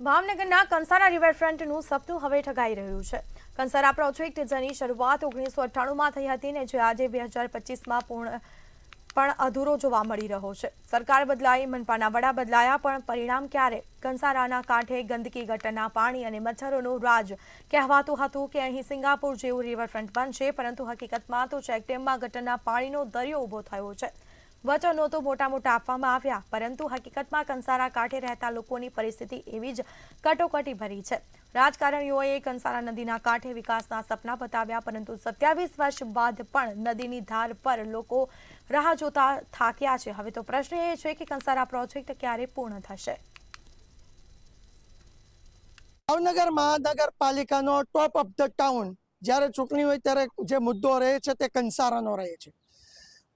ભાવનગરના કંસારા રિવરફ્રન્ટનું સપનું હવે ઠગાઈ રહ્યું છે। કંસારા પ્રોજેક્ટ જેની શરૂઆત 1998માં થઈ હતી ને જે આજે 2025માં પણ અધૂરો જોવા મળી રહ્યો છે। સરકાર બદલાઈ, મનપાના વડા બદલાયા, પણ પરિણામ ક્યારે? કંસારાના કાંઠે ગંદકી, ગટરના પાણી અને મચ્છરોનું રાજ કહેવાતું હતું કે અહીં સિંગાપુર જેવું રિવરફ્રન્ટ બનશે, પરંતુ હકીકતમાં તો ચેકડેમમાં ગટરના પાણીનો દરિયો ઊભો થયો છે। વચનો તો મોટા મોટા આપવામાં આવ્યા, પરંતુ હકીકતમાં કંસારા કાંઠે રહેતા લોકોની પરિસ્થિતિ એવી જ કટોકટી ભરી છે। રાજકારણીઓએ કંસારા નદીના કાંઠે વિકાસના સપના બતાવ્યા, પરંતુ 27 વર્ષ બાદ પણ નદીની ધાર પર લોકો રાહ જોતા થાક્યા છે। હવે તો પ્રશ્ન એ છે કે કંસારા પ્રોજેક્ટ ક્યારે પૂર્ણ થશે? ભાવનગર મહાનગરપાલિકાનો ટોપ ઓફ ધ ટાઉન જ્યારે ચૂંટણી હોય ત્યારે જે મુદ્દો રહે છે તે કંસારાનો રહે છે।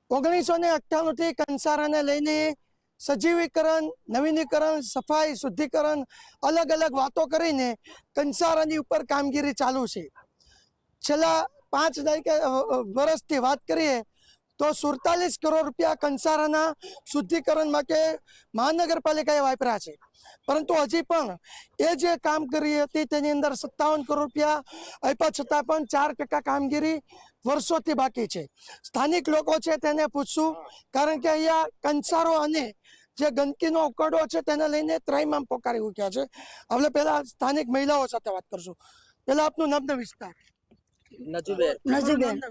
1998થી કંસારાને લઈને સજીવીકરણ, નવીનીકરણ, સફાઈ, શુદ્ધિકરણ, અલગ અલગ વાતો કરીને કંસારાની ઉપર કામગીરી ચાલુ છે। છેલ્લા 5 વર્ષથી વાત કરીએ તો 47 કરોડ રૂપિયા કંસારાના શુદ્ધિકરણ માટે મહાનગરપાલિકાએ વાપર્યા છે, પરંતુ હજી પણ એ જે કામ કરી હતી તેની અંદર 57 કરોડ રૂપિયા આપ્યા છતાં પણ 4% કામગીરી વર્ષોથી બાકી છે। સ્થાનિક લોકો છે તેને પૂછશું, કારણ કે અહીંયા કંસારો અને જે ગંદકીનો ઉકરડો છે તેને લઈને ત્રાહિમામ પોકારી ઉઠ્યા છે। આપણે પહેલા સ્થાનિક મહિલાઓ સાથે વાત કરશું। પહેલા આપનું નામ ને વિસ્તાર। નજુબેન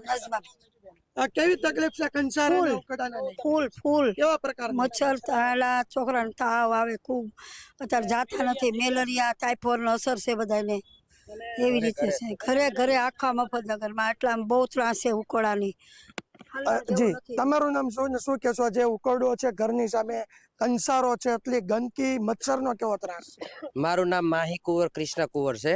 કેવી તકલીફ છે કંસારાના ઉકરડાને લઈને? ફૂલ કેવા પ્રકારના? મચ્છર થાલા, છોકરાને તાવ આવે ખૂબ, અત્યારે જાતા નથી, મેલેરિયા, ટાઇફોઇડ અસર છે બધાને, એવી રીતે છે। ઘરે ઘરે આખા મફતનગરમાં આટલામાં બહુ ત્રાસ છે ઉકળાની। જી, તમારું નામ શું ને શું કહેશો? જે ઉકરડો છે ઘરની સામે, કંસારો છે, એટલી ગંદકી, મચ્છરનો કેવો ત્રાસ? મારું નામ માહી કુંવર કૃષ્ણ કુંવર છે।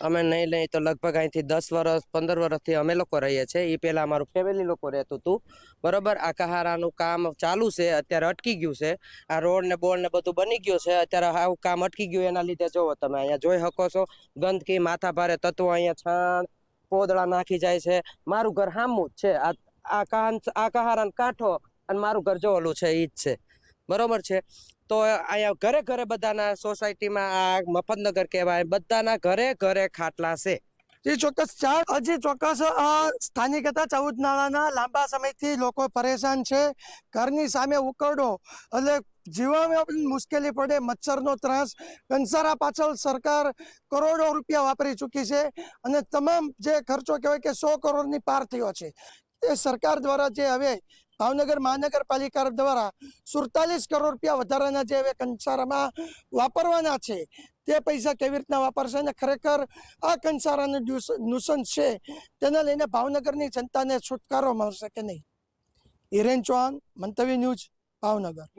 અમે નહીં લઈ તો લગભગ અહીંથી 10 વર્ષ 15 વર્ષથી અમે લોકો રહીએ છીએ। એ પહેલા અમારું ફેમિલી લોકો રહેતું હતું, બરોબર। આ કહારાનું કામ ચાલુ છે, અત્યારે અટકી ગયું છે। આ રોડ ને બોર્ડ ને બધું બની ગયું છે, અત્યારે આવું કામ અટકી ગયું, એના લીધે જોવો તમે અહીંયા જોઈ શકો છો ગંદકી, માથા ભારે તત્વો, અહીંયા છાણ પોદળા નાખી જાય છે। મારું ઘર સામું જ છે, આ કહારાનો કાંઠો, અને મારું ઘર જો ઓલું છે ઈ જ છે, બરોબર છે। તો અહીંયા ઘરે ઘરે બધાના સોસાયટીમાં આ મફતનગર કહેવાય, બધાના ઘરે ઘરે ખાટલા છે। જે ચોક્કસ હજી ચોક્કસ સ્થાનિક હતા 14 નાળાના, લાંબા સમયથી લોકો પરેશાન છે। ઘરની સામે ઉકરડો એટલે જીવવામાં પણ મુશ્કેલી પડે, મચ્છરનો ત્રાસ। કંસારા પાછળ સરકાર કરોડો રૂપિયા વાપરી ચૂકી છે, અને તમામ જે ખર્ચો કહેવાય કે 100 કરોડની પાર થયો છે। એ સરકાર દ્વારા જે હવે ભાવનગર મહાનગરપાલિકા દ્વારા 47 કરોડ રૂપિયા વધારાના જે હવે કંસારામાં વાપરવાના છે, તે પૈસા કેવી રીતના વાપરશે અને ખરેખર આ કંસારાનું નુસન્સ છે તેને લઈને ભાવનગરની જનતાને છુટકારો મળશે કે નહીં? હિરેન ચૌહાણ, મંતવ્ય ન્યૂઝ, ભાવનગર।